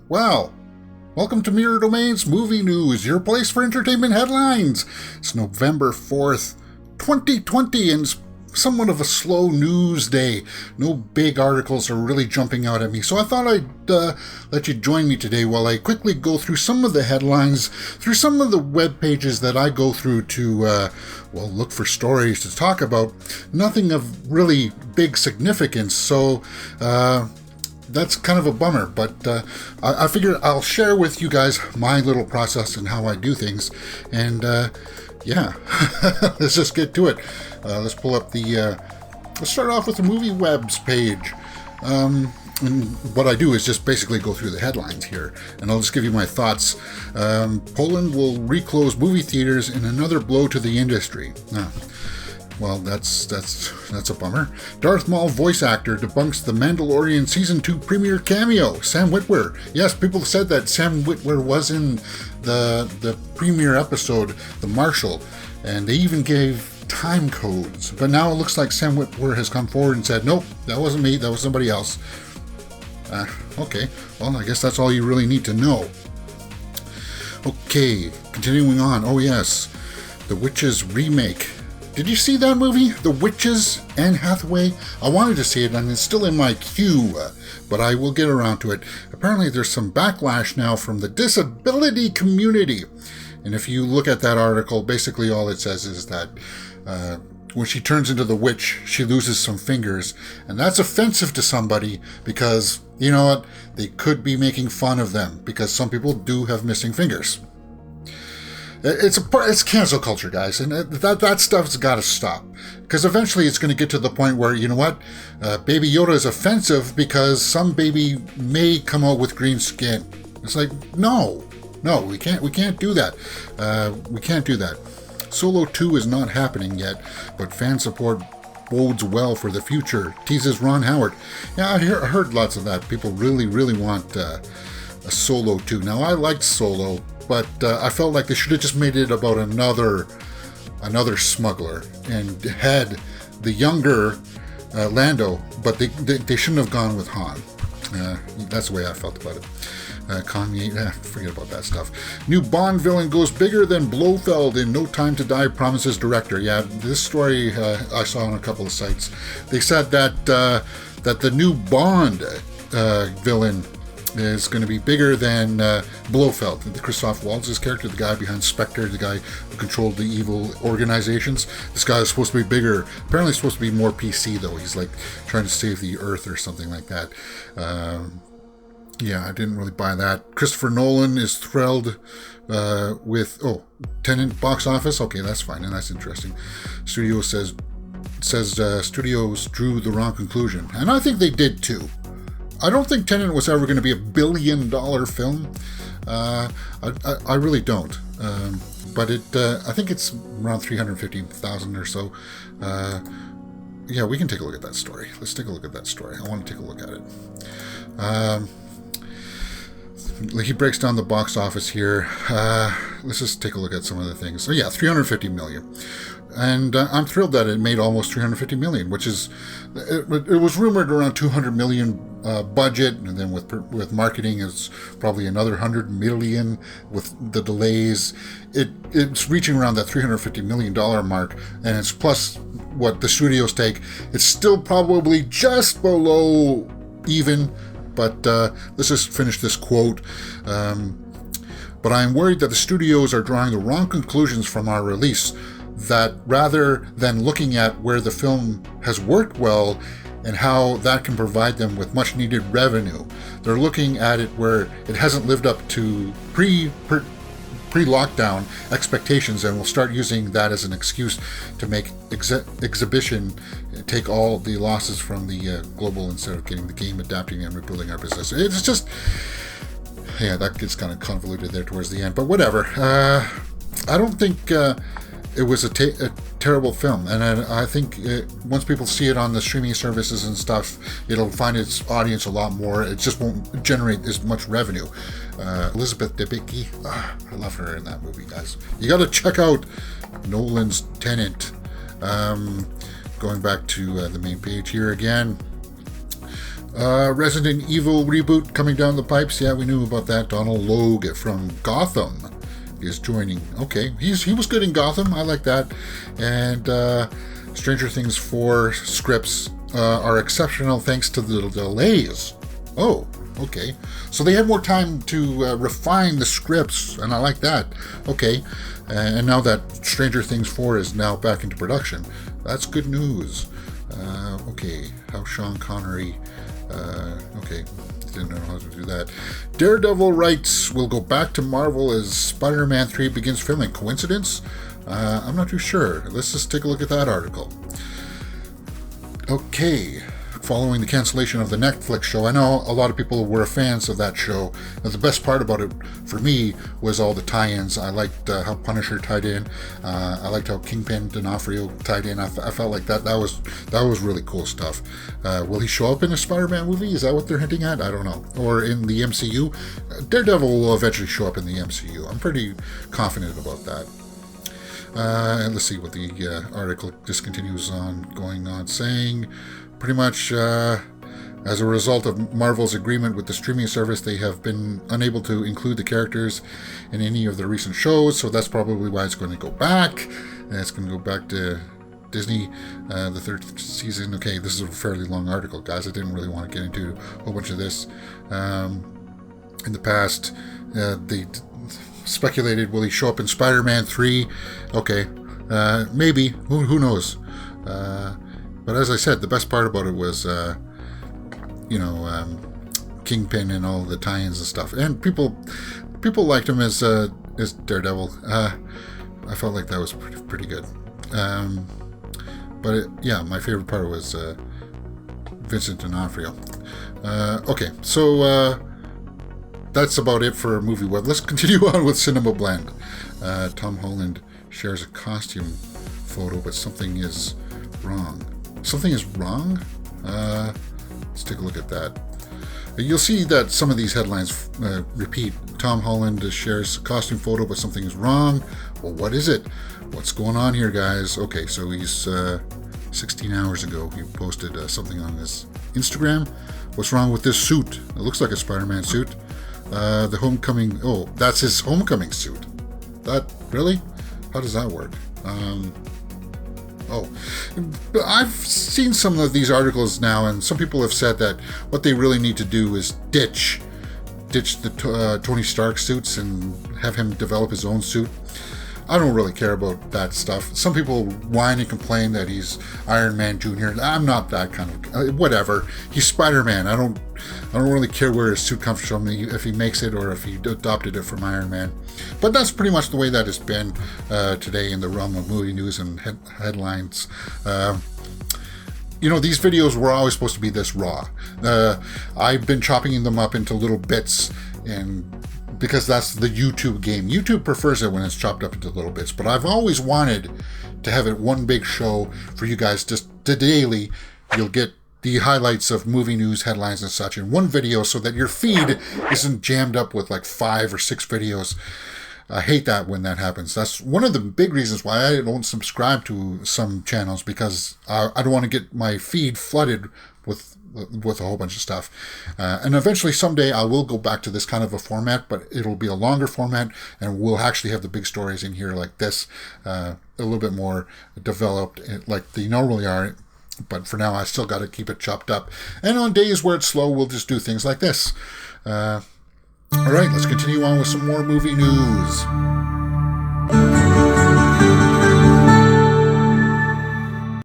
Well, welcome to Mirror Domain's Movie News, your place for entertainment headlines. It's November 4th, 2020, and it's somewhat of a slow news day. No big articles are really jumping out at me, so I thought I'd let you join me today while I quickly go through some of the headlines, through some of the web pages that I go through to, look for stories to talk about. Nothing of really big significance, so that's kind of a bummer, but I figured I'll share with you guys my little process and how I do things, and let's just get to it. Let's pull up let's start off with the Movie Webs page. And what I do is just basically go through the headlines here, and I'll just give you my thoughts. Poland will reclose movie theaters in another blow to the industry. Well, that's a bummer. Darth Maul voice actor debunks the Mandalorian Season 2 premiere cameo. Sam Witwer. Yes, people said that Sam Witwer was in the premiere episode, The Marshal, and they even gave time codes. But now it looks like Sam Witwer has come forward and said, nope, that wasn't me, that was somebody else. Okay, well, I guess that's all you really need to know. Okay, continuing on. Oh yes, The Witches remake. Did you see that movie, The Witches, Anne Hathaway? I wanted to see it, and it's still in my queue, but I will get around to it. Apparently there's some backlash now from the disability community. And if you look at that article, basically all it says is that when she turns into the witch, she loses some fingers. And that's offensive to somebody because, you know what, they could be making fun of them because some people do have missing fingers. It's cancel culture, guys, and that stuff's got to stop. Because eventually it's going to get to the point where, you know what, Baby Yoda is offensive because some baby may come out with green skin. It's like, no, we can't do that. We can't do that. Solo 2 is not happening yet, but fan support bodes well for the future, teases Ron Howard. Yeah, I heard lots of that. People really, really want a Solo 2. Now, I liked Solo, but I felt like they should have just made it about another smuggler and had the younger Lando, but they shouldn't have gone with Han. That's the way I felt about it. Kanye, forget about that stuff. New Bond villain goes bigger than Blofeld in No Time to Die, promises director. Yeah, this story I saw on a couple of sites. They said that the new Bond villain is going to be bigger than Blofeld. Christoph Waltz's character, the guy behind Spectre, the guy who controlled the evil organizations. This guy is supposed to be bigger. Apparently it's supposed to be more PC, though. He's like trying to save the Earth or something like that. I didn't really buy that. Christopher Nolan is thrilled with Tenet box office. Okay, that's fine, and that's interesting. Studio says studios drew the wrong conclusion, and I think they did too. I don't think Tenet was ever going to be $1 billion film. I really don't. But I think it's around 350,000 or so. We can take a look at that story. Let's take a look at that story. I want to take a look at it. He breaks down the box office here. Let's just take a look at some of the things. So yeah, 350 million. And I'm thrilled that it made almost 350 million, which is, it was rumored around 200 million budget, and then with marketing it's probably another 100 million with the delays. It's reaching around that $350 million mark, and it's plus what the studios take. It's still probably just below even, but let's just finish this quote. But I am worried that the studios are drawing the wrong conclusions from our release, that rather than looking at where the film has worked well and how that can provide them with much needed revenue, they're looking at it where it hasn't lived up to pre-lockdown expectations, and will start using that as an excuse to make exhibition take all the losses from the global instead of getting the game, adapting and rebuilding our business. It's just, that gets kind of convoluted there towards the end, but whatever. I don't think it was a terrible film, and I think once people see it on the streaming services and stuff, it'll find its audience a lot more. It just won't generate as much revenue. Elizabeth Debicki, I love her in that movie, guys. You got to check out Nolan's Tenet. Going back to the main page here again. Resident Evil reboot coming down the pipes. Yeah, we knew about that. Donald Logue from Gotham is joining. Okay, he was good in Gotham. I like that. And Stranger Things 4 scripts are exceptional thanks to the delays. Oh, okay. So they had more time to refine the scripts, and I like that. Okay. And now that Stranger Things 4 is now back into production, that's good news. Okay, how Sean Connery... okay, didn't know how to do that. Daredevil rights will go back to Marvel as Spider-Man 3 begins filming. Coincidence? I'm not too sure. Let's just take a look at that article. Okay, following the cancellation of the Netflix show, I know a lot of people were fans of that show. And the best part about it for me was all the tie-ins. I liked how Punisher tied in. I liked how Kingpin D'Onofrio tied in. I felt like that was really cool stuff. Will he show up in a Spider-Man movie? Is that what they're hinting at? I don't know. Or in the MCU? Daredevil will eventually show up in the MCU. I'm pretty confident about that. And let's see what the article just continues on, going on, saying pretty much as a result of Marvel's agreement with the streaming service, they have been unable to include the characters in any of the recent shows, so that's probably why it's going to go back. And it's going to go back to Disney, the third season. Okay, this is a fairly long article, guys. I didn't really want to get into a whole bunch of this. In the past, they speculated, will he show up in Spider-Man 3? Okay, maybe. Who knows? But as I said, the best part about it was, Kingpin and all the tie-ins and stuff. And people liked him as Daredevil. I felt like that was pretty good. My favorite part was Vincent D'Onofrio. Okay, so that's about it for Movie Web. Let's continue on with Cinema Blend. Tom Holland shares a costume photo, but something is wrong. Something is wrong? Let's take a look at that. You'll see that some of these headlines repeat. Tom Holland shares a costume photo, but something is wrong. Well, what is it? What's going on here, guys? Okay, so he's 16 hours ago, he posted something on his Instagram. What's wrong with this suit? It looks like a Spider-Man suit. The homecoming... Oh, that's his homecoming suit. That... Really? How does that work? But I've seen some of these articles now, and some people have said that what they really need to do is ditch the Tony Stark suits and have him develop his own suit. I don't really care about that stuff. Some people whine and complain that he's Iron Man Jr. I'm not that kind of... whatever. He's Spider-Man. I don't really care where his suit comes from, if he makes it or if he adopted it from Iron Man. But that's pretty much the way that it's been today in the realm of movie news and headlines. These videos were always supposed to be this raw. I've been chopping them up into little bits, and because that's the YouTube game. YouTube prefers it when it's chopped up into little bits, but I've always wanted to have it one big show for you guys. Just daily, you'll get the highlights of movie news, headlines, and such in one video, so that your feed isn't jammed up with like 5 or 6 videos. I hate that when that happens. That's one of the big reasons why I don't subscribe to some channels, because I don't want to get my feed flooded with a whole bunch of stuff. And eventually someday I will go back to this kind of a format, but it'll be a longer format, and we'll actually have the big stories in here like this, a little bit more developed like they normally are. But for now, I still got to keep it chopped up. And on days where it's slow, we'll just do things like this. All right, let's continue on with some more movie news.